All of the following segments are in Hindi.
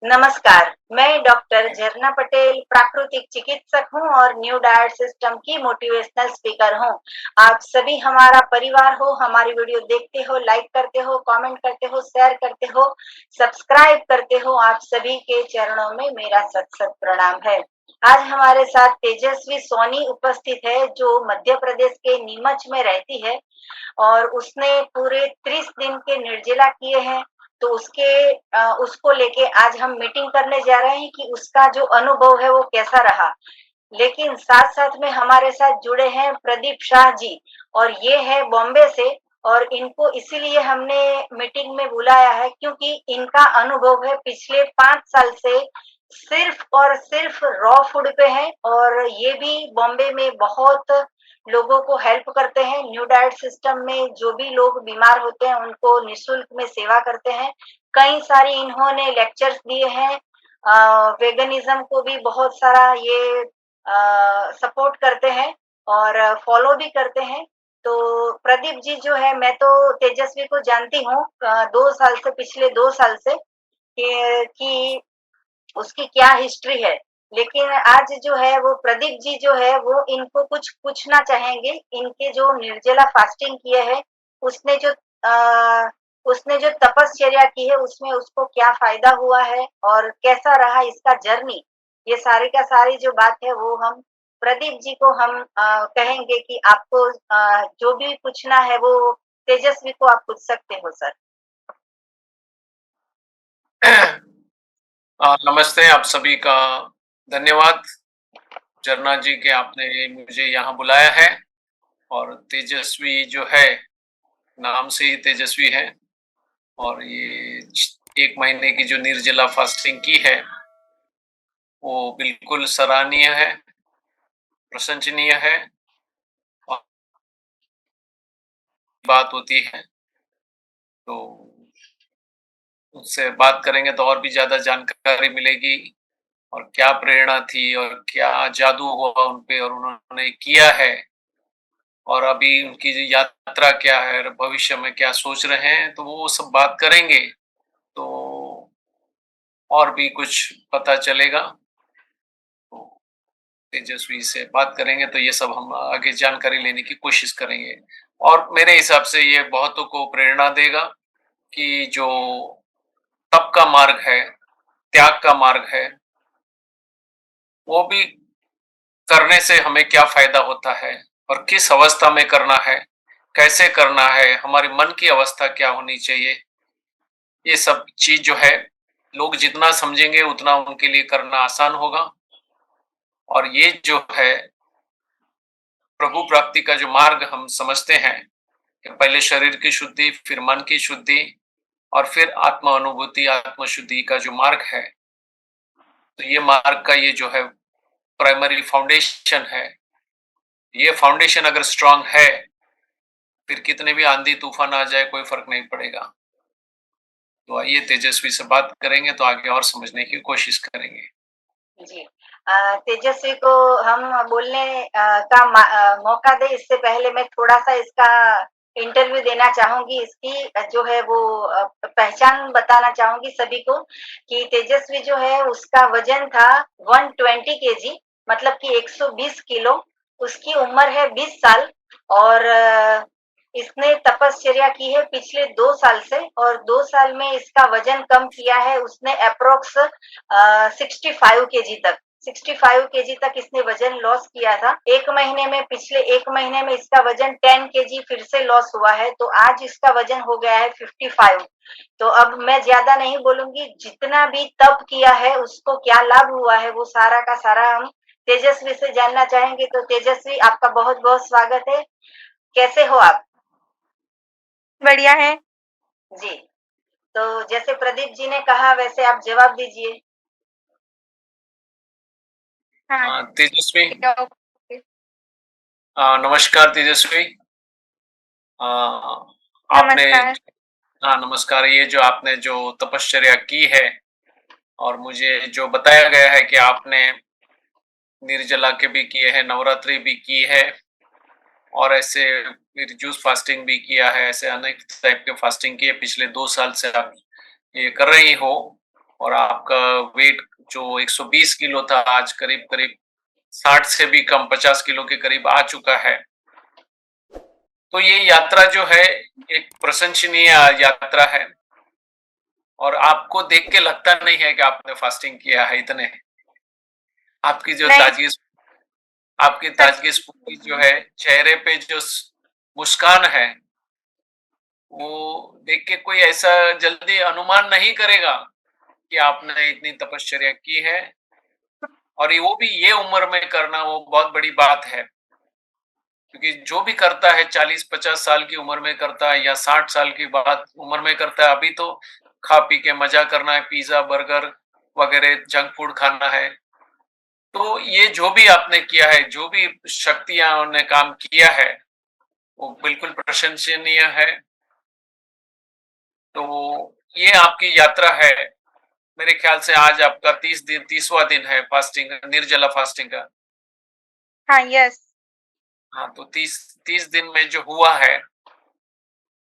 नमस्कार, मैं डॉक्टर झरना पटेल प्राकृतिक चिकित्सक हूँ और न्यू डाइट सिस्टम की मोटिवेशनल स्पीकर हूँ। आप सभी हमारा परिवार हो, हमारी वीडियो देखते हो, लाइक करते हो, कमेंट करते हो, शेयर करते हो, सब्सक्राइब करते हो, आप सभी के चरणों में मेरा सत सत प्रणाम है। आज हमारे साथ तेजस्वी सोनी उपस्थित है, जो मध्य प्रदेश के नीमच में रहती है और उसने पूरे 30 दिन के निर्जला किए हैं। तो उसको लेके आज हम मीटिंग करने जा रहे हैं कि उसका जो अनुभव है वो कैसा रहा। लेकिन साथ-साथ में हमारे साथ जुड़े हैं प्रदीप शाह जी और ये है बॉम्बे से और इनको इसीलिए हमने मीटिंग में बुलाया है क्योंकि इनका अनुभव है पिछले 5 साल से सिर्फ और सिर्फ रॉ फूड पे है और ये भी बॉम्बे में बहुत लोगों को हेल्प करते हैं। न्यू डाइट सिस्टम में जो भी लोग बीमार होते हैं उनको निःशुल्क में सेवा करते हैं। कई सारी इन्होंने लेक्चर्स दिए हैं। वेगनिज्म को भी बहुत सारा ये सपोर्ट करते हैं और फॉलो भी करते हैं। तो प्रदीप जी जो है मैं तो तेजस्वी को जानती हूँ 2 साल से पिछले 2 साल से कि उसकी क्या हिस्ट्री है। लेकिन आज जो है वो प्रदीप जी जो है वो इनको कुछ पूछना चाहेंगे। इनके जो निर्जला फास्टिंग किए है, उसने जो उसने जो तपश्चर्या की है उसमें उसको क्या फ़ायदा हुआ है और कैसा रहा इसका जर्नी, ये सारी का सारी जो बात है वो हम प्रदीप जी को हम कहेंगे कि आपको जो भी पूछना है वो तेजस्वी को आप पूछ सकते हो सर। नमस्ते आप सभी का धन्यवाद झरना जी के आपने मुझे यहाँ बुलाया है और तेजस्वी जो है नाम से ही तेजस्वी है और ये 1 महीने की जो निर्जला फास्टिंग की है वो बिल्कुल सराहनीय है, प्रशंसनीय है और बात होती है तो उनसे बात करेंगे तो और भी ज़्यादा जानकारी मिलेगी और क्या प्रेरणा थी और क्या जादू हुआ उन पे और उन्होंने किया है और अभी उनकी जो यात्रा क्या है और भविष्य में क्या सोच रहे हैं, तो वो सब बात करेंगे, तो और भी कुछ पता चलेगा। तो तेजस्वी से बात करेंगे तो ये सब हम आगे जानकारी लेने की कोशिश करेंगे और मेरे हिसाब से ये बहुतों को प्रेरणा देगा कि जो तप का मार्ग है, त्याग का मार्ग है, वो भी करने से हमें क्या फ़ायदा होता है और किस अवस्था में करना है, कैसे करना है, हमारे मन की अवस्था क्या होनी चाहिए, ये सब चीज़ जो है, लोग जितना समझेंगे उतना उनके लिए करना आसान होगा और ये जो है, प्रभु प्राप्ति का जो मार्ग हम समझते हैं, कि पहले शरीर की शुद्धि, फिर मन की शुद्धि और फिर आत्म अनुभूति, आत्म शुद्धि का जो मार्ग है, तो ये मार्ग का ये जो है प्राइमरी फाउंडेशन है। ये फाउंडेशन अगर स्ट्रॉन्ग है, फिर कितने भी आंधी तूफान आ जाए कोई फ़र्क नहीं पड़ेगा। तो आइए तेजस्वी से बात करेंगे तो आगे और समझने की कोशिश करेंगे। जी। तेजस्वी को हम बोलने का मौका दें इससे पहले मैं थोड़ा-सा इसका इंटरव्यू देना चाहूँगी। इसकी जो है वो पहचान बताना चाहूँगी सभी को कि तेजस्वी जो है उसका वज़न था 120 केजी मतलब कि 120 किलो। उसकी उम्र है 20 साल और इसने तपश्चर्या की है पिछले 2 साल से और 2 साल में इसका वज़न कम किया है उसने एप्रॉक्स 65 केजी तक 65 केजी तक इसने वजन लॉस किया था। 1 महीने में पिछले 1 महीने में इसका वजन 10 केजी फिर से लॉस हुआ है, तो आज इसका वजन हो गया है 55। तो अब मैं ज़्यादा नहीं बोलूँगी, जितना भी तप किया है उसको क्या लाभ हुआ है, वो सारा का सारा हम तेजस्वी से जानना चाहेंगे। तो तेजस्वी आपका बहुत-बहुत स्वागत है। कैसे हो आप? बढ़िया है। जी, तो जैसे प्रदीप जी ने कहा वैसे आप जवाब दीजिए। हाँ, तेजस्वी ओके। नमस्कार तेजस्वी। अ, आपने नमस्कार। हाँ, नमस्कार। ये जो आपने जो तपश्चर्या की है और मुझे जो बताया गया है कि आपने निर्जला के भी किए हैं, नवरात्रि भी की है और ऐसे फिर जूस फास्टिंग भी किया है, ऐसे अनेक टाइप के फास्टिंग किए पिछले 2 साल से आप ये कर रही हो और आपका वेट जो 120 किलो था आज करीब करीब 60 से भी कम 50 किलो के करीब आ चुका है। तो ये यात्रा जो है एक प्रशंसनीय यात्रा है और आपको देख के लगता नहीं है कि आपने फास्टिंग किया है इतने। आपकी जो नहीं, ताजगी आपकी सच ताजगी स्फूर्ति जो है, चेहरे पे जो मुस्कान है, वो देख के कोई ऐसा जल्दी अनुमान नहीं करेगा कि आपने इतनी तपश्चर्या की है। और वो भी ये उम्र में करना वो बहुत बड़ी बात है, क्योंकि जो भी करता है 40-50 साल की उम्र में करता है या 60 साल की बात उम्र में करता है, अभी तो खा पी के मजा करना है, पिज्जा बर्गर वगैरह जंक फूड खाना है। तो ये जो भी आपने किया है, जो भी शक्तियां ने काम किया है, वो बिल्कुल प्रशंसनीय है। तो ये आपकी यात्रा है। मेरे ख्याल से आज आपका 30वां दिन है फास्टिंग, निर्जला फास्टिंग का। हाँ, यस। हाँ, तो 30 दिन में जो हुआ है,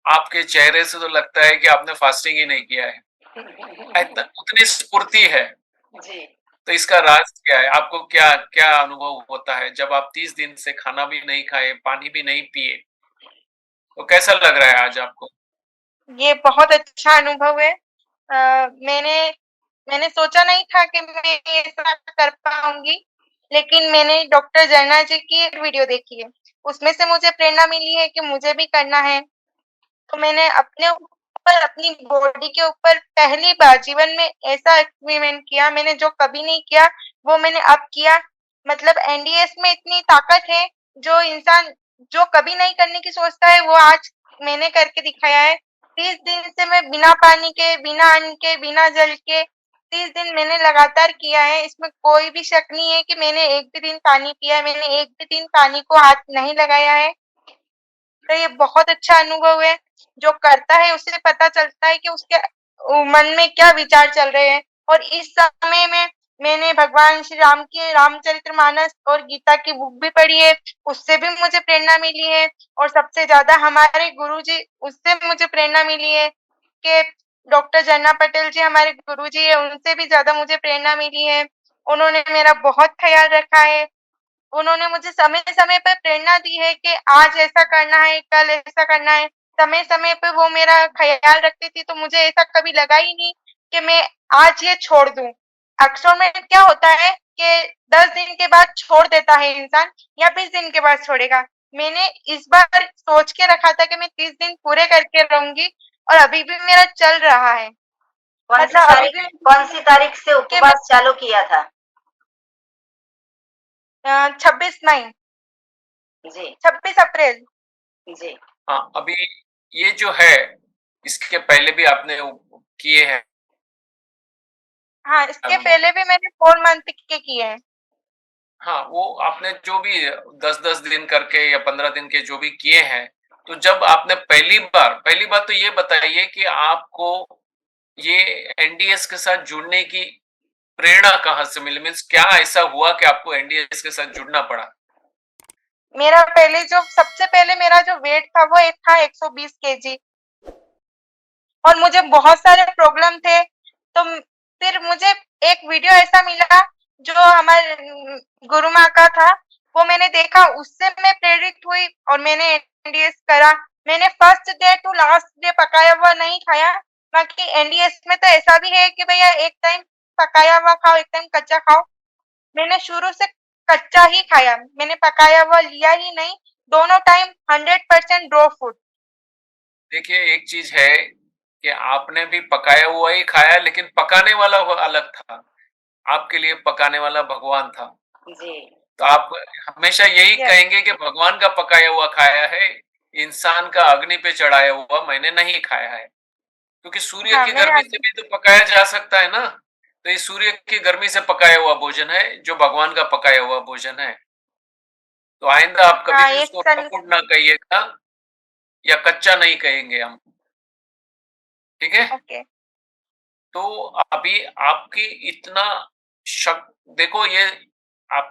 आपके चेहरे से तो लगता है कि आपने फास्टिंग ही नहीं किया है। उतनी स्फूर्ति है। जी। तो इसका राज क्या है? आपको क्या क्या अनुभव होता है जब आप 30 दिन से खाना भी नहीं खाए, पानी भी नहीं पिए? तो कैसा लग रहा है आज आपको? ये बहुत अच्छा अनुभव है। मैंने मैंने सोचा नहीं था कि मैं ऐसा कर पाऊँगी, लेकिन मैंने डॉक्टर जरना जी की एक वीडियो देखी है। उसमें से मुझे प्रेरणा मिली है कि मुझे भी करना है। तो मैंने अपने ऊपर, अपनी बॉडी के ऊपर पहली बार जीवन में ऐसा एक्सपेरिमेंट किया, मैंने जो कभी नहीं किया, वो मैंने अब किया। मतलब एनडीएस में इतनी ताकत है, जो इंसान जो कभी नहीं करने की सोचता है, वो आज मैंने करके दिखाया है। 30 दिन से मैं बिना पानी के, बिना अन्न के, बिना जल के 30 दिन मैंने लगातार किया है। इसमें कोई भी शक नहीं है कि मैंने एक भी दिन पानी पिया है, मैंने एक भी दिन पानी को हाथ नहीं लगाया है। तो ये बहुत अच्छा अनुभव है। जो करता है उसे पता चलता है कि उसके मन में क्या विचार चल रहे हैं। और इस समय में मैंने भगवान श्री राम के रामचरितमानस और गीता की बुक भी पढ़ी है, उससे भी मुझे प्रेरणा मिली है। और सबसे ज़्यादा हमारे गुरुजी, उससे मुझे प्रेरणा मिली है कि डॉक्टर जन्ना पटेल जी हमारे गुरुजी हैं, उनसे भी ज़्यादा मुझे प्रेरणा मिली है। उन्होंने मेरा बहुत ख़्याल रखा है। उन्होंने मुझे समय-समय पर प्रेरणा दी है कि आज ऐसा करना है, कल ऐसा करना है। समय-समय पे वो मेरा ख़्याल रखती थी, तो मुझे ऐसा कभी लगा ही नहीं कि मैं आज ये छोड़ दूँ। अक्सर में क्या होता है कि 10 दिन के बाद छोड़ देता है इंसान या 20 दिन के बाद छोड़ेगा। मैंने इस बार सोच के रखा था कि मैं 30 दिन पूरे करके रहूँगी और अभी भी मेरा चल रहा है। मतलब अभी भी कौन सी तारीख से कि मैं उपवास चालू किया था? 26 मई, जी, 26 अप्रैल। जी। हाँ, अभी ये जो है, इसके पहले भी आपने किए हैं हाँ, इसके अनुभव? पहले भी मैंने 4 मंथ के किए हैं। हाँ, वो आपने जो भी 10-10 दिन करके या 15 दिन के जो भी किए हैं, तो जब आपने पहली बात तो ये बताइए कि आपको ये एनडीएस के साथ जुड़ने की प्रेरणा कहाँ से मिली? मीन्स क्या ऐसा हुआ कि आपको एनडीएस के साथ जुड़ना पड़ा? मेरा पहले जो सबसे पहले मेरा जो वेट था वो एक था 120 केजी और मुझे बहुत सारे प्रॉब्लम थे। तो फिर मुझे एक वीडियो ऐसा मिला जो हमारे गुरु माँ का था, वो मैंने देखा, उससे मैं प्रेरित हुई और मैंने एनडीएस करा। मैंने first day to last day पकाया हुआ नहीं खाया। बाकी एनडीएस में तो ऐसा भी है कि भैया एक टाइम पकाया हुआ खाओ, एक टाइम कच्चा खाओ। मैंने शुरू से कच्चा ही खाया, मैंने पकाया हुआ लिया ही नहीं। दोनों टाइम 100% रॉ फूड। देखिए, एक चीज़ है कि आपने भी पकाया हुआ ही खाया, लेकिन पकाने वाला वो अलग था। आपके लिए पकाने वाला भगवान था। जी। तो आप हमेशा यही यस। कहेंगे कि भगवान का पकाया हुआ खाया है, इंसान का अग्नि पे चढ़ाया हुआ मैंने नहीं खाया है। क्योंकि सूर्य हाँ, की मैंने गर्मी से भी तो पकाया जा सकता है ना। तो ये सूर्य की गर्मी से पकाया हुआ भोजन है, जो भगवान का पकाया हुआ भोजन है। तो आइंदा आप कभी हाँ, भी एक उसको सन रॉ ना कहिएगा या कच्चा नहीं कहेंगे हम, ठीक है? ओके। तो अभी आपकी इतना शक देखो, ये आप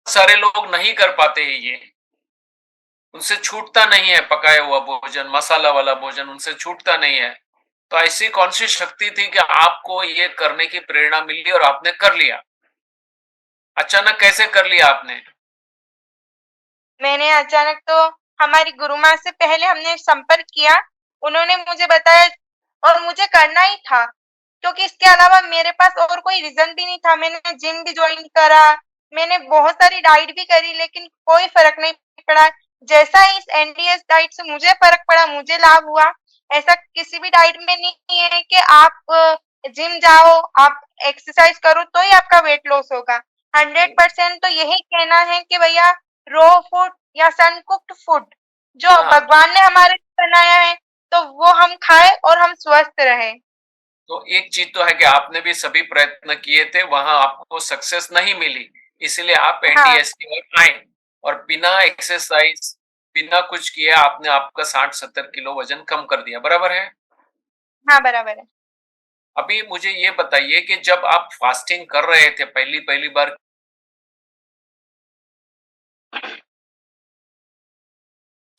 सारे लोग नहीं कर पाते हैं ये। उनसे छूटता नहीं है पकाया हुआ भोजन, मसाला वाला भोजन उनसे छूटता नहीं है। तो ऐसी कौन सी शक्ति थी कि आपको ये करने की प्रेरणा मिली और आपने कर लिया? अचानक कैसे कर लिया आपने? मैंने अचानक तो हमारी गुरु माँ से पहले हमने संपर्क किया, उन्होंने मुझे बताया और मुझे करना ही था, क्योंकि इसके अलावा मेरे पास और कोई रीज़न भी नहीं था। मैंने जिम भी जॉइन करा, मैंने बहुत सारी डाइट भी करी, लेकिन कोई फ़र्क नहीं पड़ा। जैसा इस एनडीएस डाइट से मुझे फ़र्क पड़ा, मुझे लाभ हुआ, ऐसा किसी भी डाइट में नहीं है कि आप जिम जाओ, आप एक्सरसाइज़ करो तो ही आपका वेट लॉस होगा। 100% तो यही कहना है कि भैया रॉ फूड या सन कुक्ड फूड जो हाँ, भगवान ने हमारे लिए बनाया है, तो वो हम खाएँ और हम स्वस्थ रहें। तो एक चीज़ तो है कि आपने भी सभी प्रयत्न किए थे, वहाँ आपको सक्सेस नहीं मिली, इसीलिए आप हाँ, एनडीएस की ओर आए और बिना एक्सरसाइज़, बिना कुछ किए आपने आपका 60-70 किलो वज़न कम कर दिया, बराबर है? हाँ, बराबर है। अभी मुझे ये बताइए कि जब आप फास्टिंग कर रहे थे पहली-पहली बार,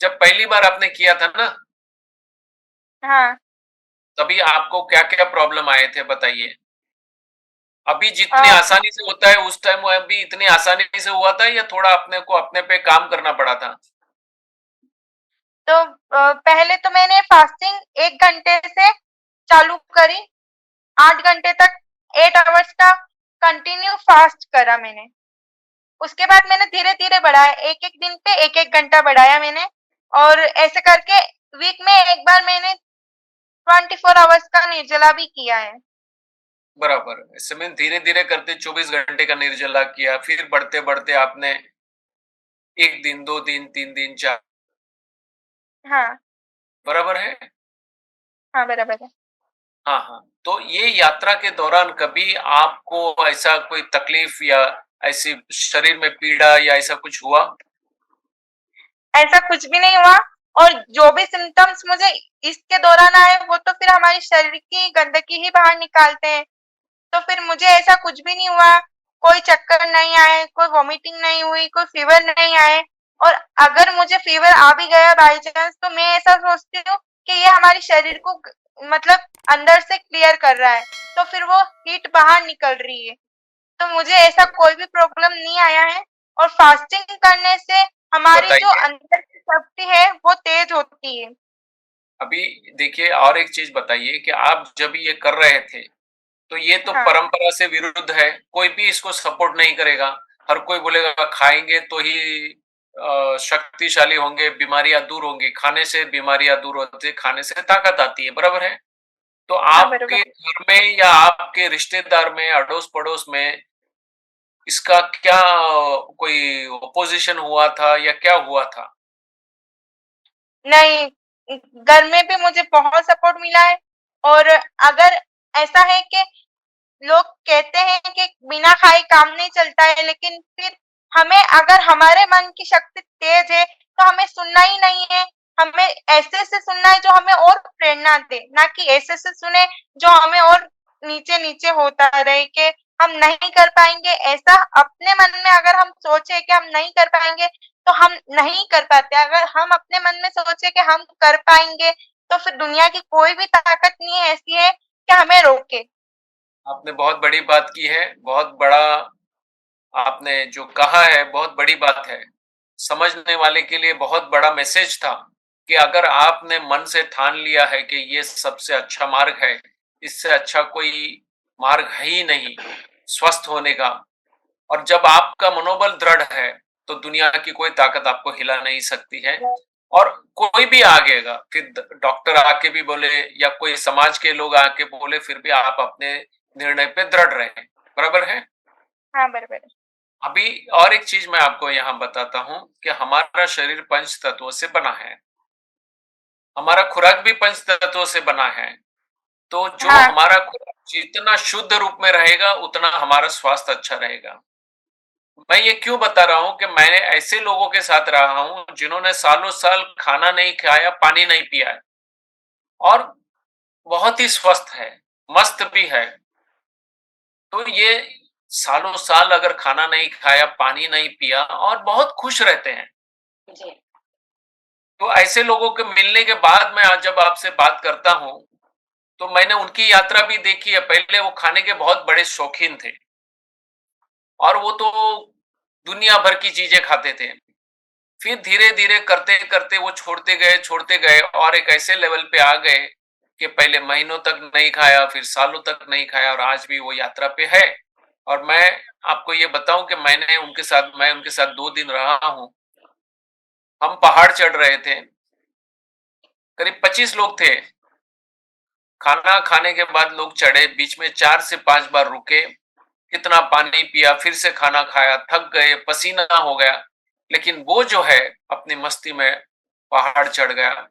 जब पहली बार आपने किया था ना, हाँ, तभी आपको क्या-क्या प्रॉब्लम आए थे बताइए? अभी जितनी अ, आसानी से होता है उस टाइम वो अभी इतनी आसानी से हुआ था या थोड़ा अपने को अपने पे काम करना पड़ा था? तो पहले तो मैंने फास्टिंग 1 घंटे से चालू करी, 8 घंटे तक 8 आवर्स का कंटिन्यू फास्ट करा मैंने। उसके बाद मैंने धीरे-धीरे बढ़ाया, एक-एक दिन पे 1-1 घंटा बढ़ाया मैंने और ऐसे करके वीक में 1 बार मैंने 24 आवर्स का निर्जला भी किया है। बराबर। ऐसे में धीरे-धीरे करते 24 घंटे का निर्जला किया, फिर बढ़ते-बढ़ते आपने 1 दिन, 2 दिन, 3 दिन, 4, हाँ, बराबर है? हाँ, बराबर है। हाँ, हाँ। तो ये यात्रा के दौरान कभी आपको ऐसा कोई तकलीफ या ऐसी शरीर में पीड़ा या ऐसा कुछ हुआ? ऐसा कुछ भी नहीं हुआ और जो भी सिम्पटम्स मुझे इसके दौरान आए, वो तो फिर हमारे शरीर की गंदगी ही बाहर निकालते हैं। तो फिर मुझे ऐसा कुछ भी नहीं हुआ, कोई चक्कर नहीं आए, कोई वॉमिटिंग नहीं हुई, कोई फ़ीवर नहीं आए और अगर मुझे फ़ीवर आ भी गया बाय चांस तो मैं ऐसा सोचती हूँ कि ये हमारे शरीर को मतलब अंदर से क्लियर कर रहा है, तो फिर वो हीट बाहर निकल रही है। तो मुझे ऐसा कोई भी प्रॉब्लम नहीं आया है और फास्टिंग करने से हमारी जो बताइए। अंदर की शक्ति है, वो तेज होती है। अभी देखिए और एक चीज़ बताइए कि आप जब ये कर रहे थे, तो ये तो हाँ, परंपरा से विरुद्ध है, कोई भी इसको सपोर्ट नहीं करेगा। हर कोई बोलेगा खाएँगे तो ही शक्तिशाली होंगे, बीमारियाँ दूर होंगी, खाने से बीमारियाँ दूर होती है, खाने से ताकत आती है, बराबर है? तो हाँ, बरोबर आपके है। घर में या आपके रिश्तेदार में, अड़ोस-पड़ोस में इसका क्या कोई ऑपोज़िशन हुआ था या क्या हुआ था? नहीं, घर में भी मुझे बहुत सपोर्ट मिला है और अगर ऐसा है कि लोग कहते हैं कि बिना खाए काम नहीं चलता है, लेकिन फिर हमें अगर हमारे मन की शक्ति तेज है, तो हमें सुनना ही नहीं है। हमें ऐसे-ऐसे सुनना है जो हमें और प्रेरणा दे, ना कि ऐसे-ऐसे सुने जो हमें और नीचे-नीचे होता रहे कि हम नहीं कर पाएँगे। ऐसा अपने मन में अगर हम सोचे कि हम नहीं कर पाएँगे, तो हम नहीं कर पाते। अगर हम अपने मन में सोचे कि हम कर पाएँगे, तो फिर दुनिया की कोई भी ताकत नहीं ऐसी है कि हमें रोके। आपने बहुत बड़ी बात की है, बहुत बड़ा आपने जो कहा है बहुत बड़ी बात है। समझने वाले के लिए बहुत बड़ा मैसेज था कि अगर आपने मन से ठान लिया है कि ये सबसे अच्छा मार्ग है, इससे अच्छा कोई मार्ग है ही नहीं स्वस्थ होने का, और जब आपका मनोबल दृढ़ है, तो दुनिया की कोई ताकत आपको हिला नहीं सकती है। और कोई भी आगेगा, फिर डॉक्टर आके भी बोले या कोई समाज के लोग आके बोले, फिर भी आप अपने निर्णय पे दृढ़ रहें। बराबर है? हाँ, बरोबर है। अभी और एक चीज़ मैं आपको यहाँ बताता हूँ कि हमारा शरीर पंच तत्वों से बना है। हमारा खुराक भी पंच तत्वों से बना है। तो जो हाँ, हमारा खुराक जितना शुद्ध रूप में रहेगा, उतना हमारा स्वास्थ्य अच्छा रहेगा। मैं ये क्यों बता रहा हूँ कि मैंने ऐसे लोगों के साथ रहा हूँ, जिन्होंने सालों-साल खाना नहीं खाया, पानी नहीं पिया है और बहुत ही स्वस्थ है, मस्त भी है। तो ये सालों-साल अगर खाना नहीं खाया, पानी नहीं पिया और बहुत खुश रहते हैं। जी। तो ऐसे लोगों के मिलने के बाद मैं आज जब आपसे बात करता हूँ, तो मैंने उनकी यात्रा भी देखी है। पहले वो खाने के बहुत बड़े शौकीन थे और वो तो दुनिया भर की चीजें खाते थे। फिर धीरे-धीरे करते-करते वो छोड़ते गए और एक ऐसे लेवल पे आ गए कि पहले महीनों तक नहीं खाया, फिर सालों तक नहीं खाया और आज भी वो यात्रा पे है। और मैं आपको ये बताऊँ कि मैं उनके साथ 2 दिन रहा हूँ। हम पहाड़ चढ़ रहे थे, करीब 25 लोग थे। खाना खाने के बाद लोग चढ़े, बीच में 4 से 5 बार रुके, कितना पानी पिया, फिर से खाना खाया, थक गए, पसीना हो गया। लेकिन वो जो है अपनी मस्ती में पहाड़ चढ़ गया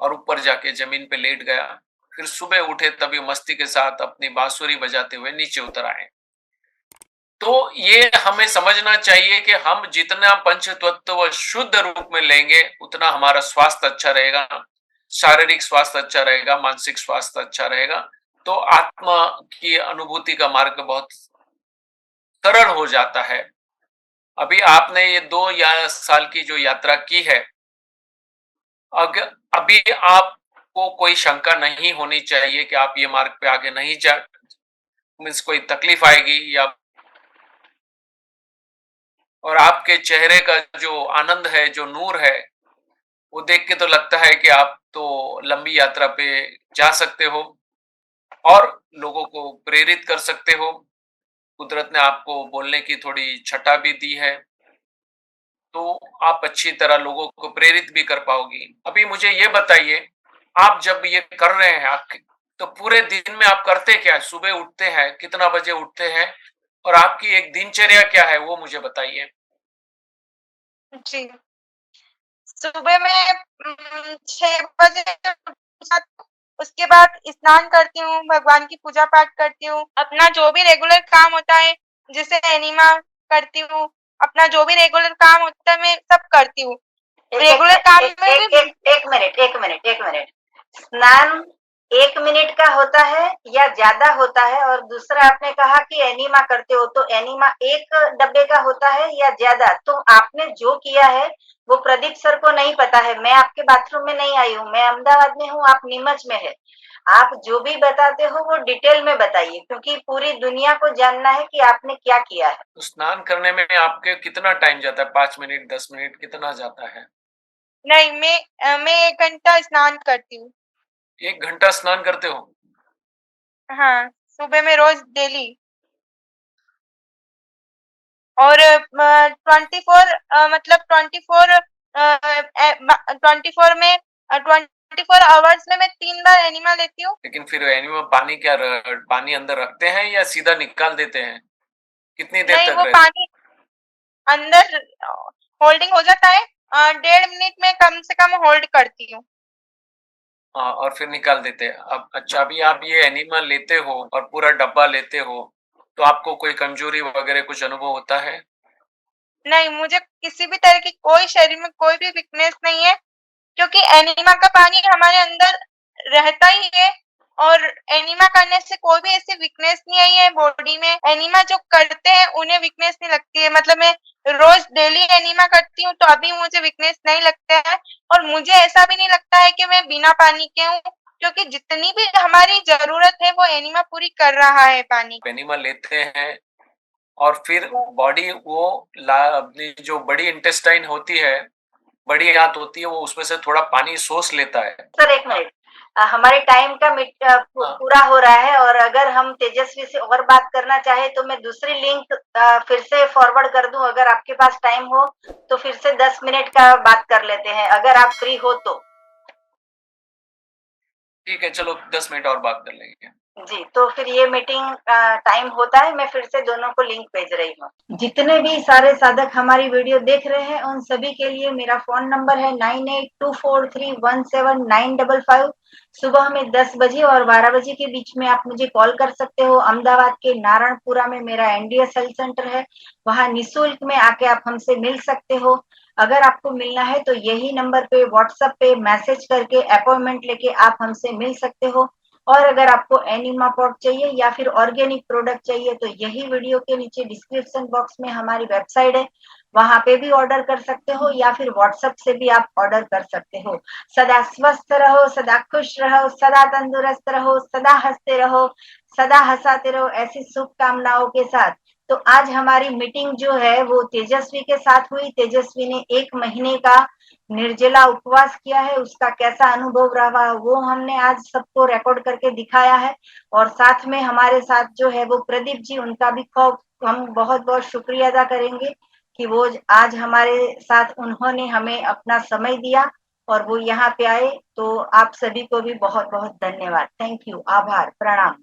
और ऊपर जाके जमीन पे लेट गया। फिर सुबह उठे तभी मस्ती के साथ अपनी बांसुरी बजाते हुए नीचे उतर आए। तो ये हमें समझना चाहिए कि हम जितना पंच तत्व शुद्ध रूप में लेंगे उतना हमारा स्वास्थ्य अच्छा रहेगा, शारीरिक स्वास्थ्य अच्छा रहेगा, मानसिक स्वास्थ्य अच्छा रहेगा। तो आत्मा की अनुभूति का मार्ग बहुत सरल हो जाता है। अभी आपने ये 2 या साल की जो यात्रा की है, अग अभी आपको कोई शंका नहीं होनी चाहिए कि आप ये मार्ग पे आगे नहीं जा मीन्स कोई तकलीफ आएगी या और आपके चेहरे का जो आनंद है, जो नूर है, वो देख के तो लगता है कि आप तो लंबी यात्रा पे जा सकते हो और लोगों को प्रेरित कर सकते हो। कुदरत ने आपको बोलने की थोड़ी छटा भी दी है, तो आप अच्छी तरह लोगों को प्रेरित भी कर पाओगी। अभी मुझे ये बताइए, आप जब ये कर रहे हैं तो पूरे दिन में आप करते क्या है? सुबह उठते हैं, कितना बजे उठते हैं और आपकी एक दिनचर्या क्या है वो मुझे बताइए? जी। सुबह में 6 बजे उठती हूँ, उसके बाद स्नान करती हूँ, भगवान की पूजा पाठ करती हूँ, अपना जो भी रेगुलर काम होता है, जैसे एनिमा करती हूँ, अपना जो भी रेगुलर काम होता है मैं सब करती हूँ। रेगुलर काम में भी एक मिनट। स्नान 1 मिनट का होता है या ज्यादा होता है? और दूसरा आपने कहा कि एनीमा करते हो, तो एनीमा 1 डब्बे का होता है या ज्यादा? तो आपने जो किया है वो प्रदीप सर को नहीं पता है। मैं आपके बाथरूम में नहीं आई हूँ, मैं अहमदाबाद में हूँ, आप नीमच में है। आप जो भी बताते हो वो डिटेल में बताइए, क्योंकि पूरी दुनिया को जानना है कि आपने क्या किया है। तो स्नान करने में आपके कितना टाइम जाता है? 5 मिनट, 10 मिनट कितना जाता है? नहीं, मैं 1 घंटा स्नान करती हूँ। 1 घंटा स्नान करते हो? हाँ, सुबह में रोज डेली। और 24 आवर्स में मैं 3 बार एनिमा लेती हूँ। लेकिन फिर एनीमा पानी अंदर रखते हैं या सीधा निकाल देते हैं? कितनी देर नहीं, तक वो रहते? पानी अंदर होल्डिंग हो जाता है। 1.5 मिनट में कम से कम होल्ड करती हूँ। हाँ, और फिर निकाल देते हैं। अब अच्छा, अभी आप ये एनिमा लेते हो और पूरा डब्बा लेते हो, तो आपको कोई कमजोरी वगैरह कुछ अनुभव होता है? नहीं, मुझे किसी भी तरह की कोई शरीर में कोई भी वीकनेस नहीं है, क्योंकि एनिमा का पानी हमारे अंदर रहता ही है और एनिमा करने से कोई भी ऐसी वीकनेस नहीं आई है बॉडी में। एनिमा जो करते हैं उन्हें वीकनेस नहीं लगती है। मतलब मैं रोज डेली एनिमा करती हूँ, तो अभी मुझे वीकनेस नहीं लगता है और मुझे ऐसा भी नहीं लगता है कि मैं बिना पानी के हूँ, क्योंकि जितनी भी हमारी जरूरत है वो एनिमा पूरी कर रहा है पानी। एनिमा लेते हैं और फिर बॉडी वो अपनी जो बड़ी इंटेस्टाइन होती है, बड़ी आंत होती है, वो उसमें से थोड़ा पानी सोच लेता है। सर 1 मिनट, हमारे टाइम का पूरा हो रहा है और अगर हम तेजस्वी से और बात करना चाहे तो मैं दूसरी लिंक फिर से फॉरवर्ड कर दूं। अगर आपके पास टाइम हो तो फिर से 10 मिनट का बात कर लेते हैं, अगर आप फ्री हो तो। ठीक है, चलो 10 मिनट और बात कर लेंगे। जी, तो फिर ये मीटिंग टाइम होता है, मैं फिर से दोनों को लिंक भेज रही हूँ। जितने भी सारे साधक हमारी वीडियो देख रहे हैं उन सभी के लिए मेरा फोन नंबर है 9824317955। सुबह में 10 बजे और 12 बजे के बीच में आप मुझे कॉल कर सकते हो। अहमदाबाद के नारायणपुरा में मेरा एनडीएस हेल्थ सेंटर है, वहां निःशुल्क में आके आप हमसे मिल सकते हो। अगर आपको मिलना है तो यही नंबर पे व्हाट्सएप पे मैसेज करके अपॉइंटमेंट लेके आप हमसे मिल सकते हो। और अगर आपको एनिमा पॉट चाहिए या फिर ऑर्गेनिक प्रोडक्ट चाहिए तो यही वीडियो के नीचे डिस्क्रिप्शन बॉक्स में हमारी वेबसाइट है, वहां पे भी ऑर्डर कर सकते हो या फिर व्हाट्सएप से भी आप ऑर्डर कर सकते हो। सदा स्वस्थ रहो, सदा खुश रहो, सदा तंदुरुस्त रहो, सदा हंसते रहो, सदा हंसाते रहो, ऐसी शुभकामनाओं के साथ। तो आज हमारी मीटिंग जो है वो तेजस्वी के साथ हुई। तेजस्वी ने 1 महीने का निर्जला उपवास किया है, उसका कैसा अनुभव रहा वो हमने आज सबको रिकॉर्ड करके दिखाया है। और साथ में हमारे साथ जो है वो प्रदीप जी, उनका भी खूब हम बहुत-बहुत शुक्रिया अदा करेंगे कि वो आज हमारे साथ उन्होंने हमें अपना समय दिया और वो यहाँ पे आए। तो आप सभी को भी बहुत-बहुत धन्यवाद। थैंक यू, आभार, प्रणाम।